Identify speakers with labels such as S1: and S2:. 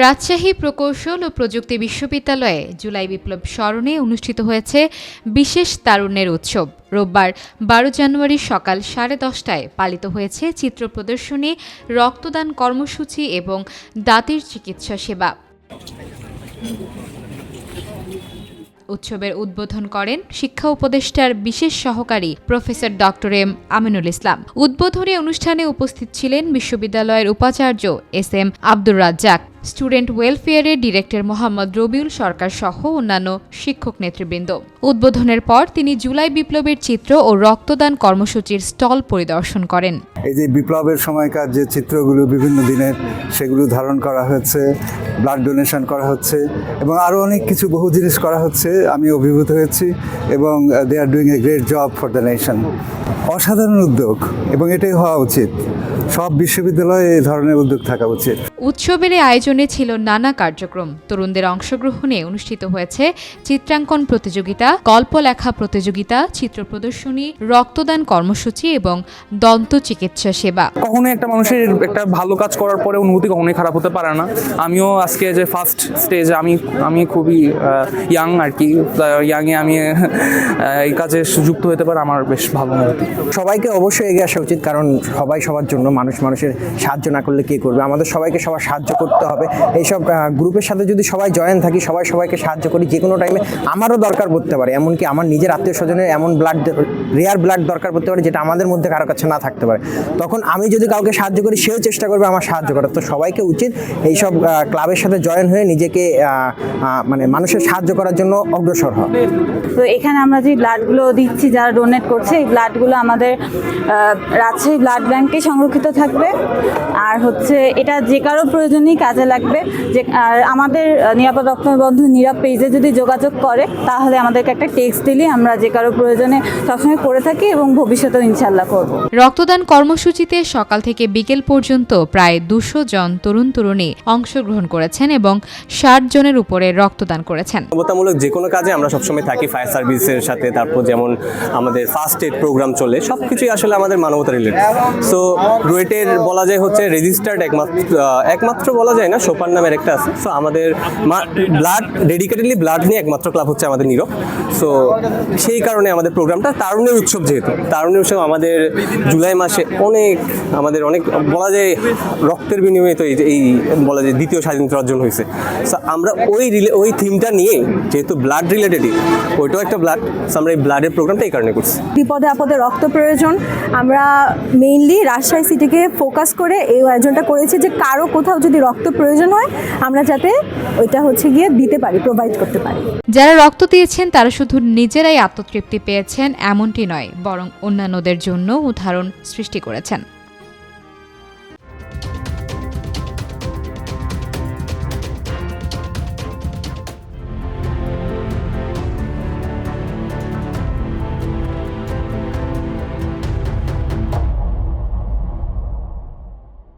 S1: রাজশাহী প্রকৌশল ও প্রযুক্তি বিশ্ববিদ্যালয়ে জুলাই বিপ্লব স্মরণে অনুষ্ঠিত হয়েছে বিশেষ তারুণ্যের উৎসব। রোববার ১২ জানুয়ারি সকাল 10:30টায় পালিত হয়েছে চিত্র প্রদর্শনী, রক্তদান কর্মসূচি এবং দাঁতের চিকিৎসা সেবা। উৎসবের উদ্বোধন করেন শিক্ষা উপদেষ্টার বিশেষ সহকারী প্রফেসর ড.এম আমিনুল ইসলাম। উদ্বোধনী অনুষ্ঠানে উপস্থিত ছিলেন বিশ্ববিদ্যালয়ের উপাচার্য এস.এম আব্দুর রাজ্জাক, স্টুডেন্ট ওয়েলফেয়ারের ডিরেক্টর মোহাম্মদ রবিউল সরকার সহ অন্যান্য শিক্ষক নেতৃবৃন্দ। উদ্বোধনের পর তিনি জুলাই বিপ্লবের চিত্র ও রক্তদান কর্মসূচির স্টল পরিদর্শন করেন।
S2: এই যে বিপ্লবের সময়কার যে চিত্রগুলো বিভিন্ন দিনের, সেগুলো ধারণ করা হয়েছে, ব্লাড ডোনেশন করা হচ্ছে এবং আরও অনেক কিছু বহু জিনিস করা হচ্ছে। আমি অভিভূত হয়েছি এবং they are doing a great job for the nation. অসাধারণ উদ্যোগ এবং এটাই হওয়া উচিত। সব বিশ্ববিদ্যালয়ে এই ধরনের উদ্যোগ থাকা উচিত।
S1: উৎসবের আয়োজনে ছিল নানা কার্যক্রম। তরুণদের অংশগ্রহণে অনুষ্ঠিত হয়েছে চিত্রাঙ্কন প্রতিযোগিতা, গল্প লেখা প্রতিযোগিতা, চিত্র প্রদর্শনী, রক্তদান কর্মসূচি এবং দন্ত চিকিৎসা সেবা।
S3: কখনোই একটা মানুষের একটা ভালো কাজ করার পরে অনুভূতি কখনোই খারাপ হতে পারে না। আমিও আজকে যে ফার্স্ট স্টেজ, আমি খুবই ইয়াং আর কি, ইয়াংয়ে আমি এই কাজে যুক্ত হতে পারে, আমার বেশ ভালো অনুভূতি।
S4: সবাইকে অবশ্যই এগিয়ে আসা উচিত, কারণ সবাই সবার জন্য, মানুষের সাহায্য না করলে কে করবে? আমাদের সবাইকে সবার সাহায্য করতে হবে। এইসব গ্রুপের সাথে যদি সবাই জয়েন থাকি, সবাইকে সাহায্য করি, যে কোনো টাইমে আমারও দরকার পড়তে পারে, এমনকি আমার নিজের আত্মীয় স্বজনের এমন রেয়ার ব্লাড দরকার পড়তে পারে যেটা আমাদের মধ্যে কারো কাছে না থাকতে পারে। তখন আমি যদি কাউকে সাহায্য করি, সেও চেষ্টা করবে আমার সাহায্য করার। তো সবাইকে উচিত এইসব ক্লাবের সাথে জয়েন হয়ে নিজেকে মানে মানুষের সাহায্য করার জন্য অগ্রসর হওয়া।
S5: তো এখানে আমরা যে ব্লাডগুলো দিচ্ছি, যারা ডোনেট করছে, এই ব্লাডগুলো আমাদের রাজশাহী ব্লাড ব্যাংকে সংরক্ষিত থাকবে। আর এটা যে কারো প্রয়োজনেই কাজে লাগবে। আর আমাদের নিরাপদ রক্ত বন্ধু নীরব পেজে যদি যোগাযোগ করে, তাহলে আমাদেরকে একটা টেক্সট দিলে আমরা যে কারো প্রয়োজনে সবসময় করে থাকি এবং ভবিষ্যতেও ইনশাল্লাহ করব।
S1: রক্তদান কর্মসূচিতে সকাল থেকে বিকেল পর্যন্ত প্রায় 200 জন তরুণ তরুণী অংশগ্রহণ করেছেন এবং 60 জনের উপরে রক্তদান করেছেন।
S6: মানবতামূলক যে কোনো কাজে আমরা সবসময় থাকি, ফায়ার সার্ভিসের সাথে, তারপর যেমন আমাদের ফার্স্ট এড প্রোগ্রাম চলে, সব কিছুই আসলে আমাদের মানবতা রিলেটেড। সো রুয়েটের বলা যায় রেজিস্টার্ড একমাত্র বলা যায় না, সোপান নামের একটা আছে। সো আমাদের ব্লাড ডেডিকেটেডলি ব্লাড নিয়ে একমাত্র ক্লাব হচ্ছে আমাদের নীরব। সো সেই কারণে আমাদের প্রোগ্রামটা তারুণ্যের উৎসব, যেহেতু তারুণ্যের উৎসব আমাদের জুলাই মাসে আমাদের অনেক বলা যায় রক্তের বিনিময়ে তো এই বলা যায় দ্বিতীয় স্বাধীনতা অর্জন হয়েছে। সো আমরা ওই থিমটা নিয়ে, যেহেতু ব্লাড রিলেটেডই, ওইটাও একটা ব্লাড, সো আমরা এই ব্লাডের প্রোগ্রামটা এই কারণে করছি।
S7: বিপদে আপদে রক্ত প্রয়োজন, আমরা মেইনলি রাজশাহী সিটিকে ফোকাস করে এই আয়োজনটা করেছি যে কারো কোথাও যদি রক্ত প্রয়োজন হয়, আমরা যাতে ওইটা গিয়ে দিতে পারি, প্রোভাইড করতে পারি।
S1: যারা রক্ত দিয়েছেন তারা শুধু নিজেরাই আত্মতৃপ্তি পেয়েছেন এমনটি নয়, বরং অন্যান্যদের জন্য উদাহরণ সৃষ্টি করেছেন।